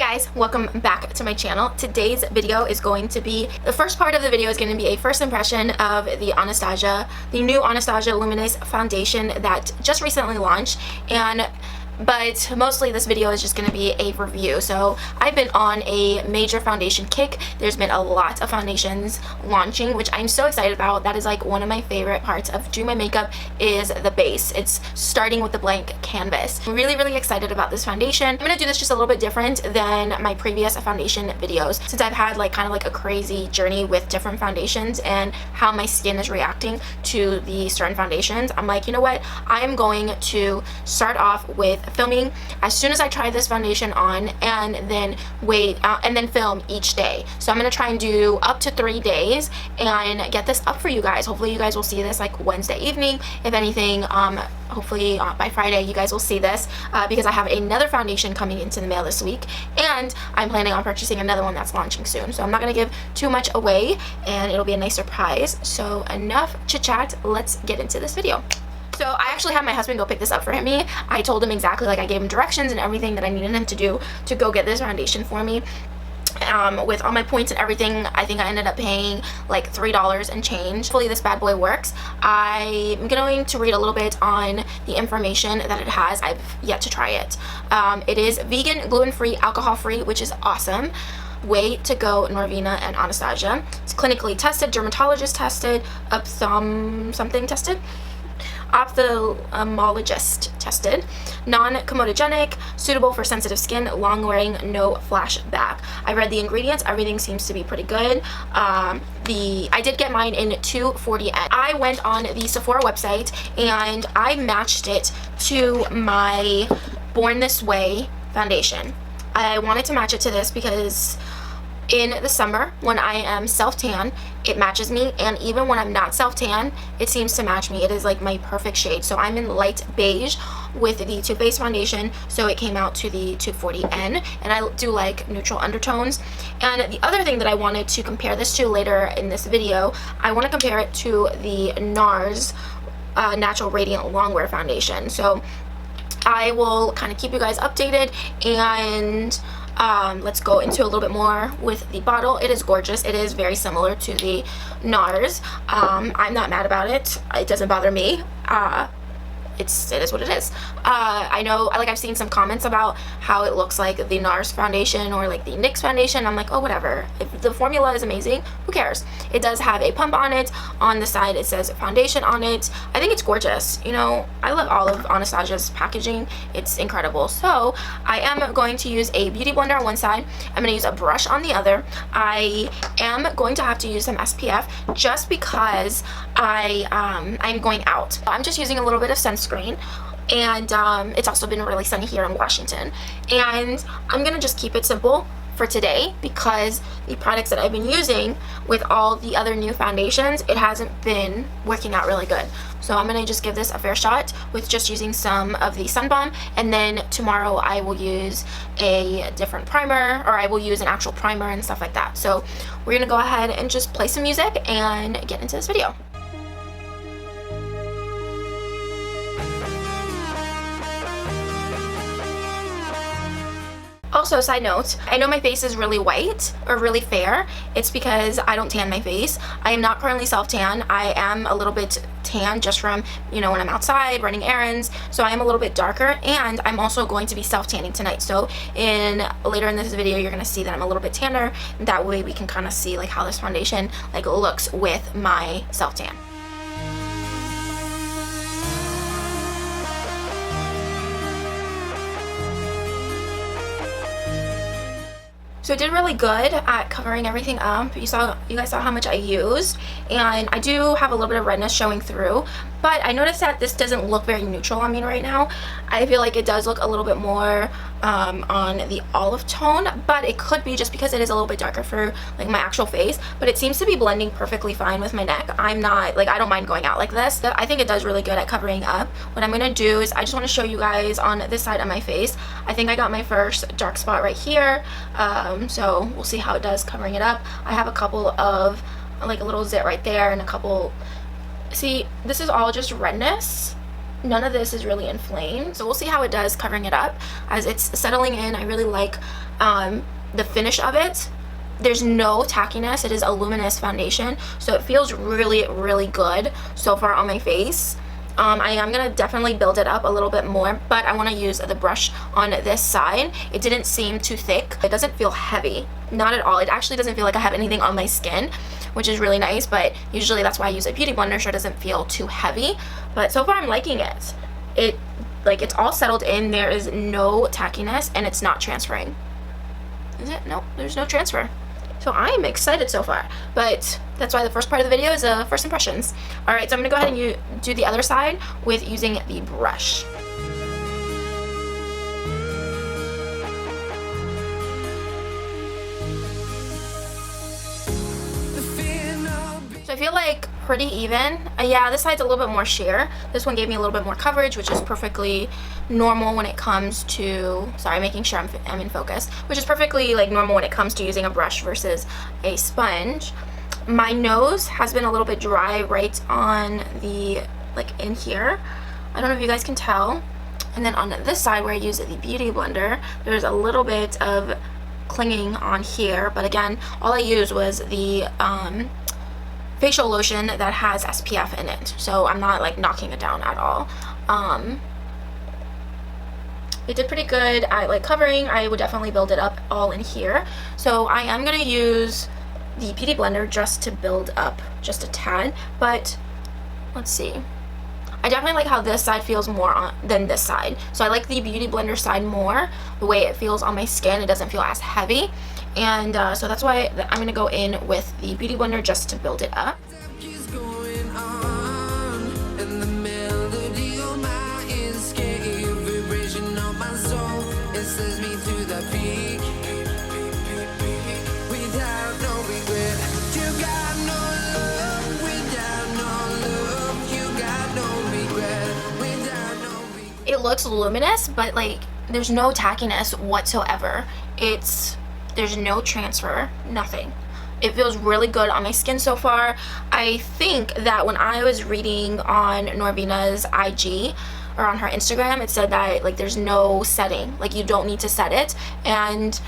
guys, welcome back to my channel. Today's video is going to be, the first part of the video is going to be a first impression of the new Anastasia Luminous foundation that just recently launched, but mostly this video is just going to be a review. So I've been on a major foundation kick. There's been a lot of foundations launching, which I'm so excited about. That is like one of my favorite parts of doing my makeup is the base. It's starting with the blank canvas. I'm really excited about this foundation. I'm going to do this just a little bit different than my previous foundation videos, since I've had kind of a crazy journey with different foundations and how my skin is reacting to the certain foundations. I'm like, you know what, I am going to start off with filming as soon as I try this foundation on, and then wait and then film each day. So I'm gonna try and do up to 3 days and get this up for you guys. Hopefully you guys will see this like Wednesday evening. If anything, hopefully by Friday you guys will see this because I have another foundation coming into the mail this week, and I'm planning on purchasing another one that's launching soon. So I'm not gonna give too much away, and it'll be a nice surprise. So enough chit chat, let's get into this video. So I actually had my husband go pick this up for me. I told him exactly, I gave him directions and everything that I needed him to do to go get this foundation for me. With all my points and everything, I think I ended up paying like $3 and change. Hopefully this bad boy works. I'm going to read a little bit on the information that it has. I've yet to try it. It is vegan, gluten-free, alcohol-free, which is awesome. Way to go, Norvina and Anastasia. It's clinically tested, dermatologist tested, something tested, ophthalmologist tested, non-comedogenic, suitable for sensitive skin, long wearing, no flashback. I read the ingredients. Everything seems to be pretty good. I did get mine in 240N. I went on the Sephora website and I matched it to my Born This Way foundation. I wanted to match it to this because in the summer, when I am self-tan, it matches me, and even when I'm not self-tan, it seems to match me. It is like my perfect shade. So I'm in light beige with the Too Faced foundation, so it came out to the 240N, and I do like neutral undertones. And the other thing that I wanted to compare this to later in this video, I want to compare it to the Nars Natural Radiant Longwear foundation. So I will kind of keep you guys updated, and let's go into a little bit more with the bottle. It is gorgeous. It is very similar to the Nars. I'm not mad about it. It doesn't bother me. It is what it is. I know, I've seen some comments about how it looks like the Nars foundation or like the NYX foundation. I'm like, oh, whatever. If the formula is amazing, who cares? It does have a pump on it. On the side, it says foundation on it. I think it's gorgeous. You know, I love all of Anastasia's packaging. It's incredible. So I am going to use a beauty blender on one side. I'm going to use a brush on the other. I am going to have to use some SPF just because I'm going out. I'm just using a little bit of sunscreen, and it's also been really sunny here in Washington, and I'm gonna just keep it simple for today because the products that I've been using with all the other new foundations, it hasn't been working out really good. So I'm gonna just give this a fair shot with just using some of the Sun Balm, and then tomorrow I will use a different primer, or I will use an actual primer and stuff like that. So we're gonna go ahead and just play some music and get into this video. Also, side note, I know my face is really white or really fair. It's because I don't tan my face. I am not currently self-tan. I am a little bit tan just from, you know, when I'm outside running errands. So I am a little bit darker, and I'm also going to be self-tanning tonight. So later in this video, you're going to see that I'm a little bit tanner. That way we can kind of see how this foundation looks with my self-tan. So it did really good at covering everything up. You guys saw how much I used, and I do have a little bit of redness showing through, but I noticed that this doesn't look very neutral on me right now. I feel like it does look a little bit more on the olive tone, but it could be just because it is a little bit darker for my actual face, but it seems to be blending perfectly fine with my neck. I'm not, I don't mind going out like this. I think it does really good at covering up. What I'm gonna do is I just want to show you guys on this side of my face. I think I got my first dark spot right here. So we'll see how it does covering it up. I have a couple of a little zit right there, and a couple, see, this is all just redness. None of this is really inflamed, so we'll see how it does covering it up as it's settling in. I really like the finish of it. There's no tackiness. It is a luminous foundation, so it feels really, really good so far on my face. I am going to definitely build it up a little bit more, but I want to use the brush on this side. It didn't seem too thick. It doesn't feel heavy. Not at all. It actually doesn't feel like I have anything on my skin, which is really nice, but usually that's why I use a beauty blender, so it doesn't feel too heavy. But so far I'm liking it. It's all settled in. There is no tackiness, and it's not transferring. Is it? No, there's no transfer. So I am excited so far, but that's why the first part of the video is first impressions. All right, so I'm gonna go ahead and do the other side with using the brush. So I feel like pretty even. Yeah, this side's a little bit more sheer. This one gave me a little bit more coverage, which is perfectly normal when it comes to, sorry, making sure I'm in focus, which is perfectly like normal when it comes to using a brush versus a sponge. My nose has been a little bit dry right on the, like in here. I don't know if you guys can tell. And then on this side where I use the beauty blender, there's a little bit of clinging on here. But again, all I used was the facial lotion that has SPF in it, so I'm not like knocking it down at all. It did pretty good at like covering. I would definitely build it up all in here, so I am gonna use the beauty blender just to build up just a tad. But let's see, I definitely like how this side feels more than this side, so I like the beauty blender side more, the way it feels on my skin. It doesn't feel as heavy. And so that's why I'm going to go in with the beauty blender just to build it up. It looks luminous, but like there's no tackiness whatsoever. There's no transfer, nothing. It feels really good on my skin so far. I think that when I was reading on Norvina's IG or on her Instagram, it said that like there's no setting, like you don't need to set it. And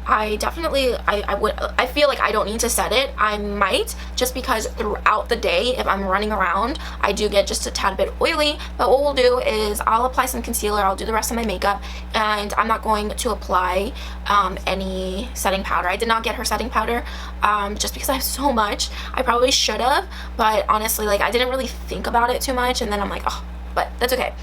I definitely, I feel like I don't need to set it. I might, just because throughout the day, if I'm running around, I do get just a tad bit oily. But what we'll do is I'll apply some concealer, I'll do the rest of my makeup, and I'm not going to apply any setting powder. I did not get her setting powder just because I have so much. I probably should have, but honestly, like I didn't really think about it too much, and then I'm like, oh, but that's okay.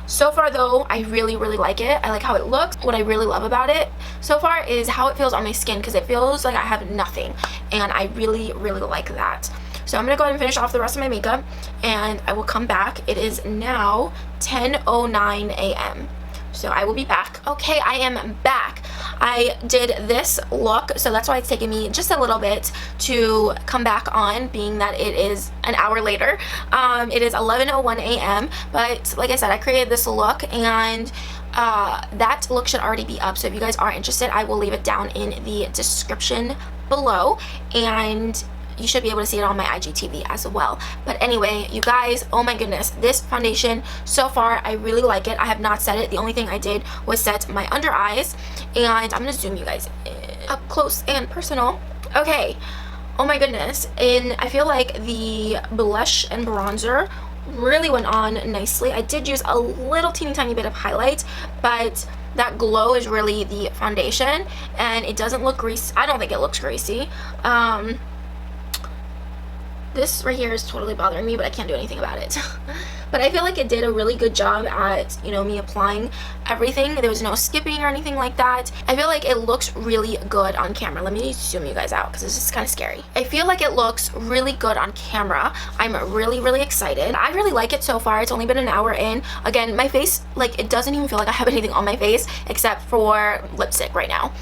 So far though, I really, really like it. I like how it looks. What I really love about it so far is how it feels on my skin, because it feels like I have nothing, and I really, really like that. So I'm gonna go ahead and finish off the rest of my makeup, and I will come back. It is now 10:09 a.m. So I will be back. Okay, I am back. I did this look, so that's why it's taken me just a little bit to come back on, being that it is an hour later. It is 11:01 a.m. But like I said, I created this look, and that look should already be up. So if you guys are interested, I will leave it down in the description below, and you should be able to see it on my IGTV as well. But anyway, you guys, oh my goodness, this foundation so far, I really like it. I have not set it. The only thing I did was set my under eyes, and I'm gonna zoom you guys up close and personal. Okay, oh my goodness, and I feel like the blush and bronzer really went on nicely. I did use a little teeny tiny bit of highlight, but that glow is really the foundation, and it doesn't look greasy. I don't think it looks greasy. This right here is totally bothering me, but I can't do anything about it. But I feel like it did a really good job at, you know, me applying everything. There was no skipping or anything like that. I feel like it looks really good on camera. Let me zoom you guys out because this is kind of scary. I feel like it looks really good on camera. I'm really, really excited. I really like it so far. It's only been an hour in. Again, my face, like, it doesn't even feel like I have anything on my face except for lipstick right now.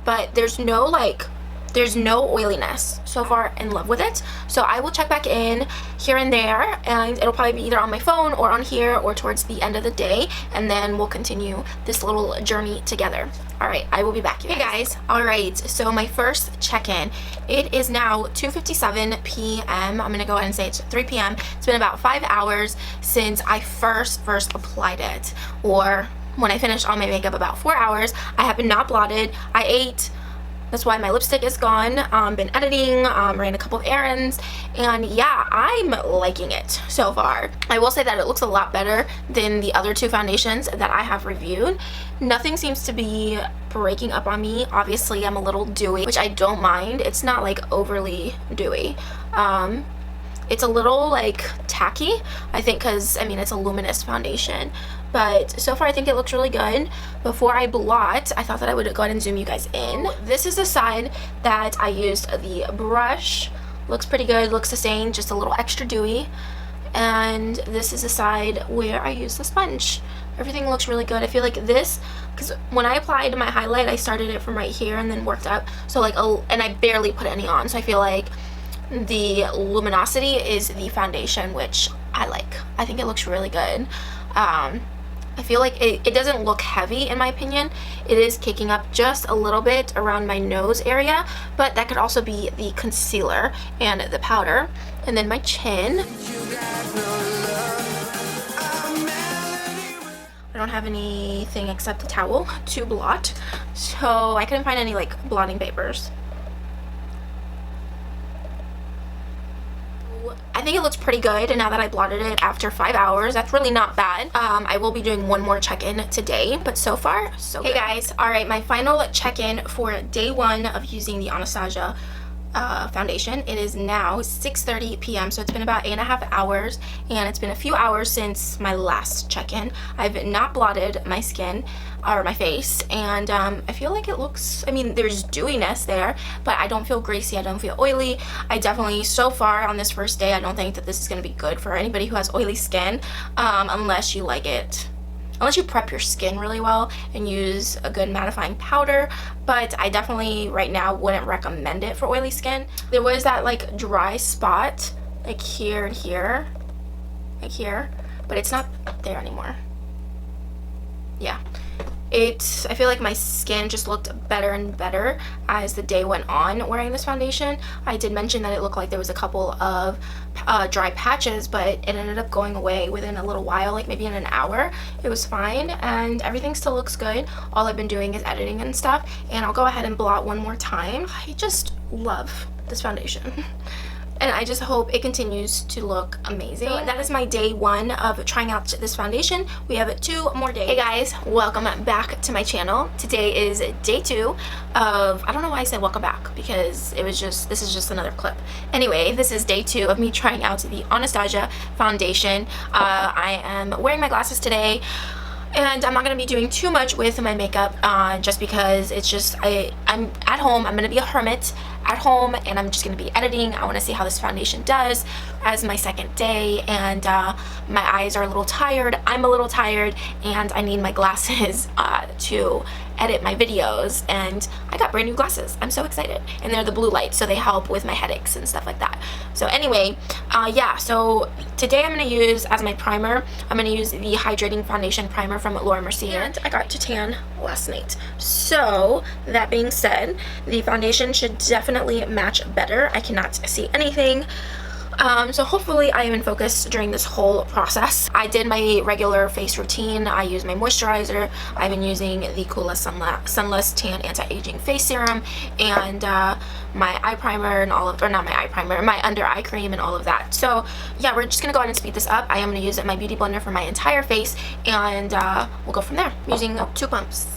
But there's no, like, there's no oiliness. So far, in love with it. So I will check back in here and there, and it'll probably be either on my phone or on here or towards the end of the day, and then we'll continue this little journey together. All right, I will be back. Hey guys, all right, so my first check-in, it is now 2:57 p.m. I'm gonna go ahead and say it's 3 p.m. It's been about 5 hours since I first applied it, or when I finished all my makeup about 4 hours. I have been not blotted. I ate. That's why my lipstick is gone. Been editing, ran a couple of errands, and yeah, I'm liking it so far. I will say that it looks a lot better than the other two foundations that I have reviewed. Nothing seems to be breaking up on me. Obviously, I'm a little dewy, which I don't mind. It's not like overly dewy. It's a little like tacky, I think, because I mean it's a luminous foundation, but so far I think it looks really good. Before I blot, I thought that I would go ahead and zoom you guys in. This is the side that I used the brush. Looks pretty good, looks the same, just a little extra dewy. And this is the side where I used the sponge. Everything looks really good. I feel like this, because when I applied my highlight, I started it from right here and then worked up, so like and I barely put any on, so I feel like the luminosity is the foundation, which I like. I think it looks really good. I feel like it doesn't look heavy in my opinion. It is kicking up just a little bit around my nose area, but that could also be the concealer and the powder. And then my chin. I don't have anything except a towel to blot, so I couldn't find any like blotting papers. I think it looks pretty good, and now that I blotted it after 5 hours, that's really not bad. I will be doing one more check-in today, but so far, so good. Hey guys, alright, my final check-in for day 1 of using the Anastasia foundation. It is now 6:30 p.m. so it's been about 8.5 hours, and it's been a few hours since my last check-in. I've not blotted my skin or my face, and I feel like it looks, I mean, there's dewiness there, but I don't feel greasy, I don't feel oily. I definitely, so far on this first day, I don't think that this is going to be good for anybody who has oily skin, unless you like it. Unless you prep your skin really well and use a good mattifying powder, but I definitely right now wouldn't recommend it for oily skin. There was that like dry spot like here and here, like here, but it's not there anymore. Yeah. I feel like my skin just looked better and better as the day went on wearing this foundation. I did mention that it looked like there was a couple of dry patches, but it ended up going away within a little while, like maybe in an hour. It was fine, and everything still looks good. All I've been doing is editing and stuff, and I'll go ahead and blot one more time. I just love this foundation. And I just hope it continues to look amazing. So that is my day 1 of trying out this foundation. We have 2 more days. Hey guys, welcome back to my channel. Today is day 2 of, I don't know why I said welcome back, because this is just another clip. Anyway, this is day 2 of me trying out the Anastasia foundation. I am wearing my glasses today, and I'm not going to be doing too much with my makeup, just because it's just, I'm at home. I'm going to be a hermit at home, and I'm just going to be editing. I want to see how this foundation does as my second day, and my eyes are a little tired. I'm a little tired, and I need my glasses to edit my videos, and I got brand new glasses. I'm so excited, and they're the blue light, so they help with my headaches and stuff like that. So anyway, yeah, so today I'm going to use as my primer, I'm going to use the hydrating foundation primer from Laura Mercier, and I got to tan last night. So that being said, the foundation should definitely match better. I cannot see anything. So hopefully I am in focus during this whole process. I did my regular face routine. I used my moisturizer. I've been using the Kula Sunless Tan Anti-Aging Face Serum, and my eye primer and all of, or not my eye primer, my under eye cream and all of that. So yeah, we're just gonna go ahead and speed this up. I am gonna use my beauty blender for my entire face, and we'll go from there using 2 pumps.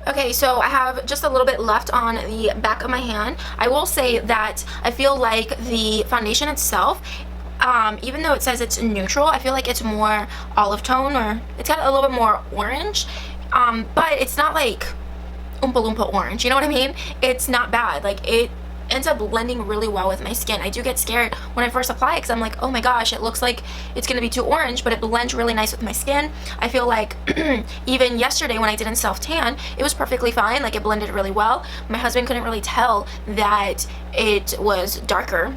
Okay, so I have just a little bit left on the back of my hand. I will say that I feel like the foundation itself, even though it says it's neutral, I feel like it's more olive tone, or it's got a little bit more orange, but it's not like Oompa Loompa orange, you know what I mean? It's not bad. Like, it ends up blending really well with my skin. I do get scared when I first apply it, because I'm like, oh my gosh, it looks like it's gonna be too orange, but it blends really nice with my skin. I feel like even yesterday when I didn't self-tan, it was perfectly fine. Like, it blended really well. My husband couldn't really tell that it was darker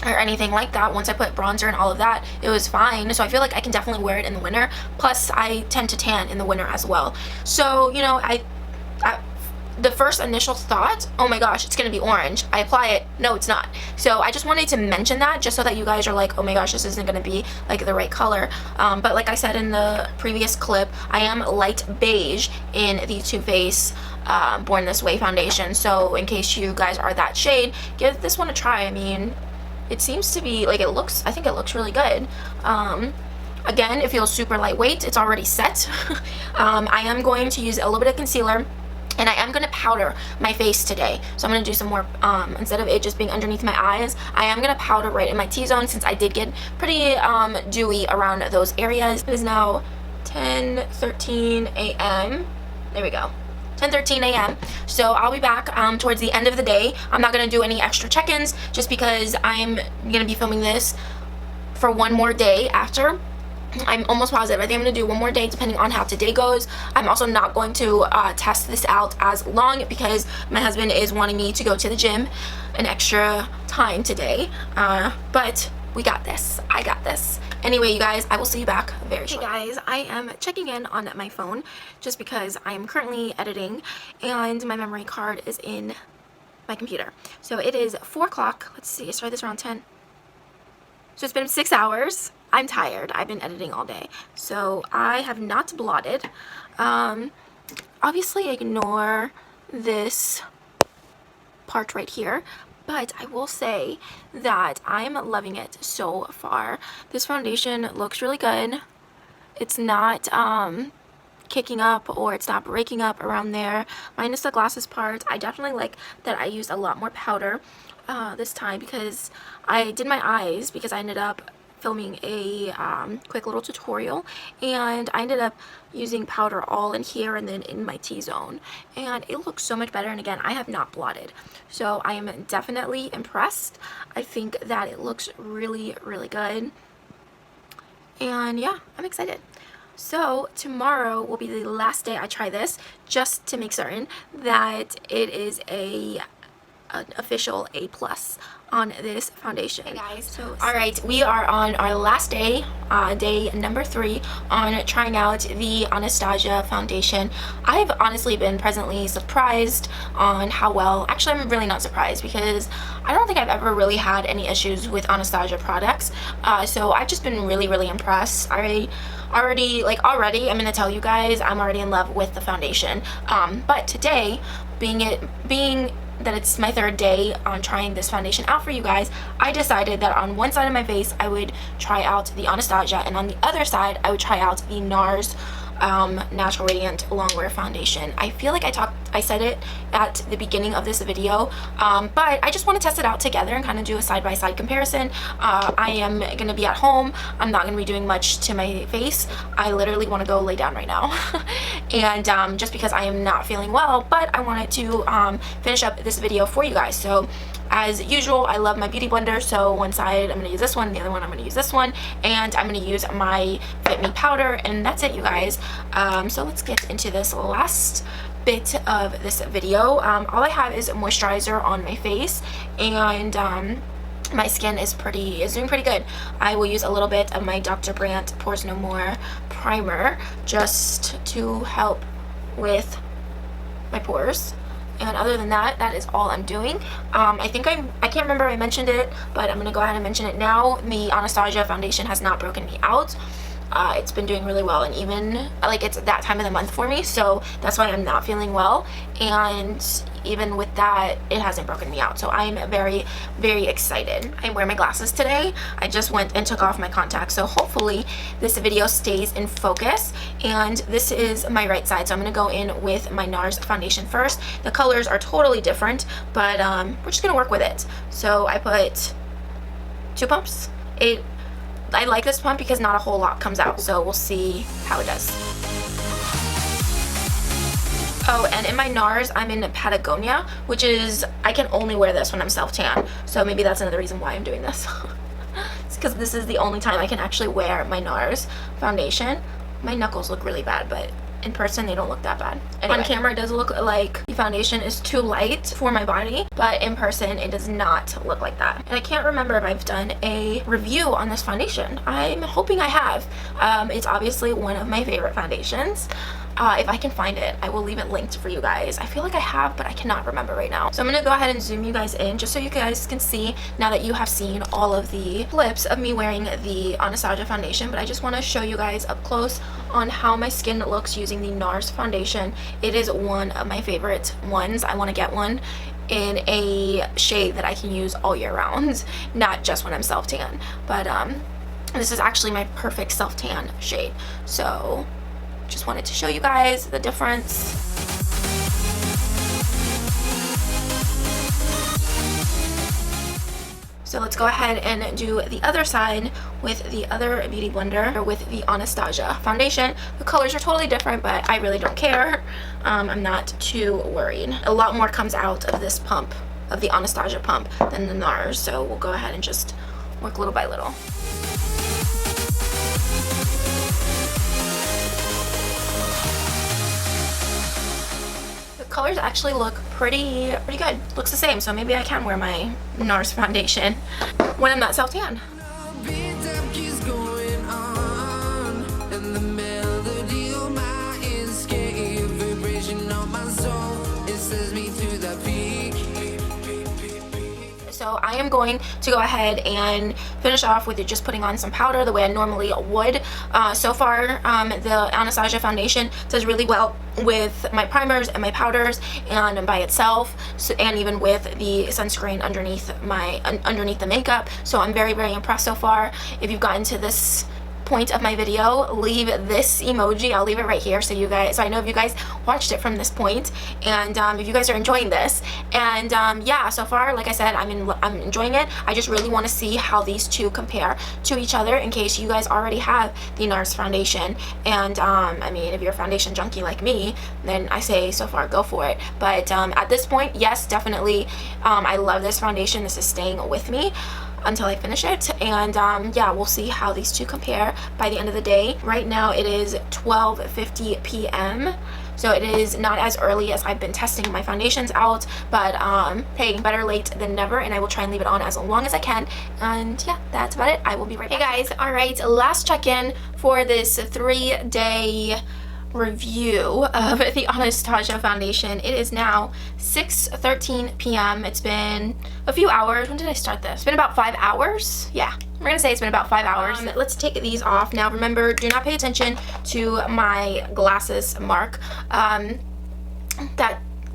or anything like that. Once I put bronzer and all of that, it was fine. So I feel like I can definitely wear it in the winter. Plus I tend to tan in the winter as well. So, you know, the first initial thought, oh my gosh, it's gonna be orange. I apply it, no, it's not. So I just wanted to mention that just so that you guys are like, oh my gosh, this isn't gonna be like the right color. But like I said in the previous clip, I am light beige in the Too Faced Born This Way foundation. So in case you guys are that shade, give this one a try. I mean, it seems to be like, I think it looks really good. Again, it feels super lightweight. It's already set. I am going to use a little bit of concealer, and I am going to powder my face today. So I'm going to do some more, instead of it just being underneath my eyes, I am going to powder right in my T-zone since I did get pretty dewy around those areas. It is now 10:13 a.m. There we go. 10:13 a.m. So I'll be back towards the end of the day. I'm not going to do any extra check-ins just because I'm going to be filming this for one more day after. I'm almost positive. I think I'm going to do one more day depending on how today goes. I'm also not going to test this out as long because my husband is wanting me to go to the gym an extra time today. But we got this. I got this. Anyway, you guys, I will see you back very shortly. Hey guys, I am checking in on my phone just because I am currently editing and my memory card is in my computer. So it is 4 o'clock. Let's see, I started this around 10. So it's been 6 hours. I'm tired. I've been editing all day. So I have not blotted. Obviously ignore this part right here. But I will say that I'm loving it so far. This foundation looks really good. It's not kicking up or it's not breaking up around there. Minus the glasses part. I definitely like that I used a lot more powder this time because I did my eyes because I ended up filming a quick little tutorial and I ended up using powder all in here and then in my T-zone and it looks so much better. And again, I have not blotted, so I am definitely impressed. I think that it looks really, really good, and yeah, I'm excited. So tomorrow will be the last day I try this just to make certain that it is an official A+ on this foundation. Hey guys, so alright, we are on our last day, day number 3 on trying out the Anastasia foundation. I've honestly been pleasantly surprised on how well, actually I'm really not surprised because I don't think I've ever really had any issues with Anastasia products, so I've just been really, really impressed. Already, I'm gonna tell you guys, I'm already in love with the foundation, but today, being that it's my 3rd day on trying this foundation out for you guys, I decided that on one side of my face I would try out the Anastasia and on the other side I would try out the Nars Natural Radiant Longwear foundation. I feel like I said it at the beginning of this video, but I just want to test it out together and kind of do a side-by-side comparison. I am going to be at home. I'm not going to be doing much to my face. I literally want to go lay down right now and just because I am not feeling well, but I wanted to finish up this video for you guys. So as usual, I love my beauty blender, so one side I'm going to use this one, the other one I'm going to use this one, and I'm going to use my Fit Me powder, and that's it, you guys. So let's get into this last bit of this video. All I have is moisturizer on my face, and my skin is doing pretty good. I will use a little bit of my Dr. Brandt Pores No More primer just to help with my pores. And other than that, that is all I'm doing. I can't remember if I mentioned it, but I'm going to go ahead and mention it now. The Anastasia foundation has not broken me out. It's been doing really well, and even like it's that time of the month for me, so that's why I'm not feeling well, and even with that it hasn't broken me out, so I'm very, very excited. I'm wearing my glasses today. I just went and took off my contacts, so hopefully this video stays in focus. And this is my right side, so I'm going to go in with my Nars foundation first. The colors are totally different, but we're just going to work with it. So I put 2 pumps. I like this pump because not a whole lot comes out, so we'll see how it does. Oh, and in my Nars, I'm in Patagonia, which is, I can only wear this when I'm self-tan, so maybe that's another reason why I'm doing this. It's because this is the only time I can actually wear my Nars foundation. My knuckles look really bad, but in person they don't look that bad. Anyway, on camera it does look like the foundation is too light for my body, but in person it does not look like that. And I can't remember if I've done a review on this foundation. I'm hoping I have. It's obviously one of my favorite foundations. If I can find it, I will leave it linked for you guys. I feel like I have, but I cannot remember right now. So I'm gonna go ahead and zoom you guys in just so you guys can see, now that you have seen all of the clips of me wearing the Anastasia foundation, but I just want to show you guys up close on how my skin looks using the Nars foundation. It is one of my favorite ones. I want to get one in a shade that I can use all year round, not just when I'm self-tan, but this is actually my perfect self-tan shade. So just wanted to show you guys the difference. So let's go ahead and do the other side with the other beauty blender, or with the Anastasia foundation. The colors are totally different, but I really don't care. I'm not too worried. A lot more comes out of this pump, of the Anastasia pump, than the Nars, so we'll go ahead and just work little by little. Colors actually look pretty good. Looks the same, so maybe I can wear my Nars foundation when I'm not self-tan. So I am going to go ahead and finish off with just putting on some powder the way I normally would. So far, the Anastasia foundation does really well with my primers and my powders and by itself, so, and even with the sunscreen underneath the makeup. So I'm very impressed so far. If you've gotten to this point of my video, leave this emoji. I'll leave it right here so you guys, so I know if you guys watched it from this point, and if you guys are enjoying this. And yeah, so far, like I said, I'm enjoying it. I just really want to see how these two compare to each other, in case you guys already have the Nars foundation. And I mean, if you're a foundation junkie like me, then I say so far go for it. But at this point, yes, definitely, I love this foundation. This is staying with me until I finish it. And yeah, we'll see how these two compare by the end of the day. Right now it is 12:50 p.m. so it is not as early as I've been testing my foundations out, but hey, better late than never, and I will try and leave it on as long as I can. And yeah, that's about it. I will be right back. Hey guys, all right, last check-in for this 3-day review of the Anastasia foundation. It is now 6:13 p.m. It's been a few hours. When did I start this? It's been about 5 hours. Yeah, we're gonna say it's been about 5 hours. Let's take these off now. Remember, do not pay attention to my glasses mark.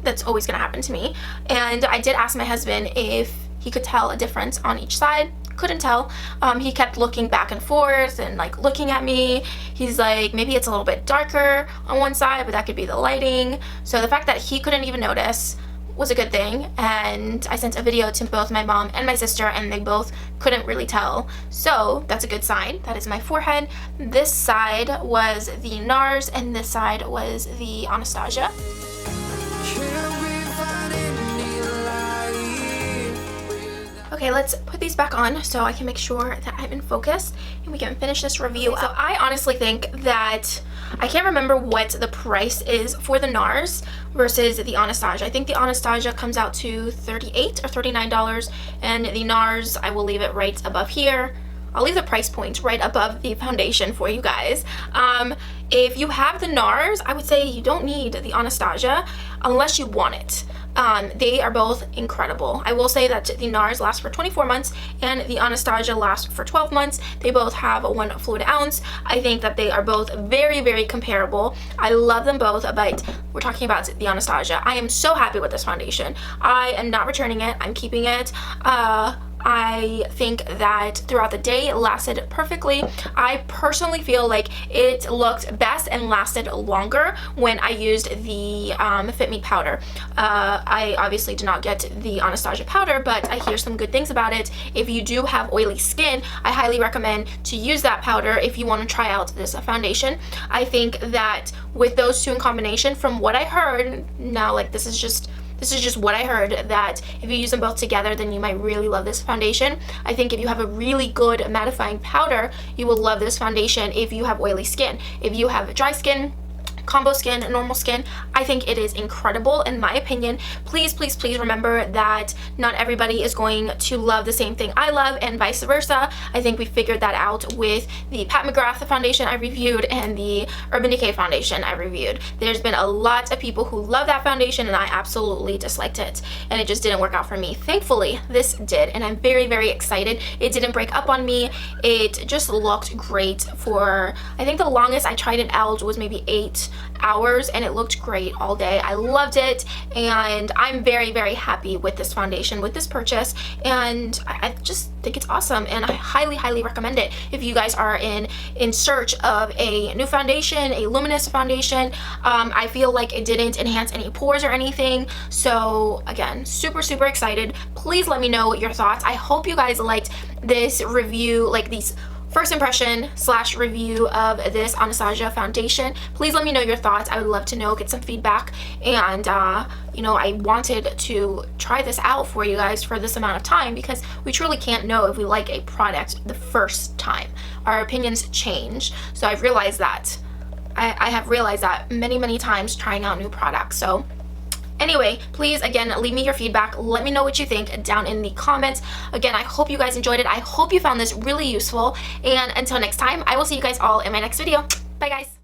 That's always gonna happen to me. And I did ask my husband if he could tell a difference on each side. Couldn't tell. He kept looking back and forth and like looking at me. He's like, maybe it's a little bit darker on one side, but that could be the lighting. So the fact that he couldn't even notice was a good thing. And I sent a video to both my mom and my sister, and they both couldn't really tell. So that's a good sign. That is my forehead. This side was the Nars, and this side was the Anastasia. Okay, let's put these back on so I can make sure that I'm in focus and we can finish this review. So I honestly think that, I can't remember what the price is for the Nars versus the Anastasia. I think the Anastasia comes out to $38 or $39, and the Nars, I will leave it right above here. I'll leave the price point right above the foundation for you guys. If you have the Nars, I would say you don't need the Anastasia unless you want it. They are both incredible. I will say that the Nars lasts for 24 months and the Anastasia lasts for 12 months. They both have 1 fluid ounce. I think that they are both very comparable. I love them both, but we're talking about the Anastasia. I am so happy with this foundation. I am not returning it. I'm keeping it. I think that throughout the day it lasted perfectly. I personally feel like it looked best and lasted longer when I used the Fit Me powder. I obviously did not get the Anastasia powder, but I hear some good things about it. If you do have oily skin, I highly recommend to use that powder if you want to try out this foundation. I think that with those two in combination, from what I heard, now like this is just what I heard, that if you use them both together, then you might really love this foundation. I think if you have a really good mattifying powder, you will love this foundation if you have oily skin. If you have dry skin, combo skin, normal skin, I think it is incredible in my opinion. Please, please, please remember that not everybody is going to love the same thing I love, and vice versa. I think we figured that out with the Pat McGrath foundation I reviewed and the Urban Decay foundation I reviewed. There's been a lot of people who love that foundation, and I absolutely disliked it, and it just didn't work out for me. Thankfully, this did, and I'm very, very excited. It didn't break up on me. It just looked great for, I think the longest I tried it out was maybe 8 hours, and it looked great all day. I loved it, and I'm very, very happy with this foundation, with this purchase, and I just think it's awesome, and I highly, highly recommend it if you guys are in search of a new foundation, a luminous foundation. I feel like it didn't enhance any pores or anything, so again, super, super excited. Please let me know your thoughts. I hope you guys liked this review, like these first impression / review of this Anastasia foundation. Please let me know your thoughts. I would love to know, get some feedback, and you know, I wanted to try this out for you guys for this amount of time because we truly can't know if we like a product the first time. Our opinions change, so I've realized that. I have realized that many, many times trying out new products. So anyway, please, again, leave me your feedback. Let me know what you think down in the comments. Again, I hope you guys enjoyed it. I hope you found this really useful. And until next time, I will see you guys all in my next video. Bye, guys.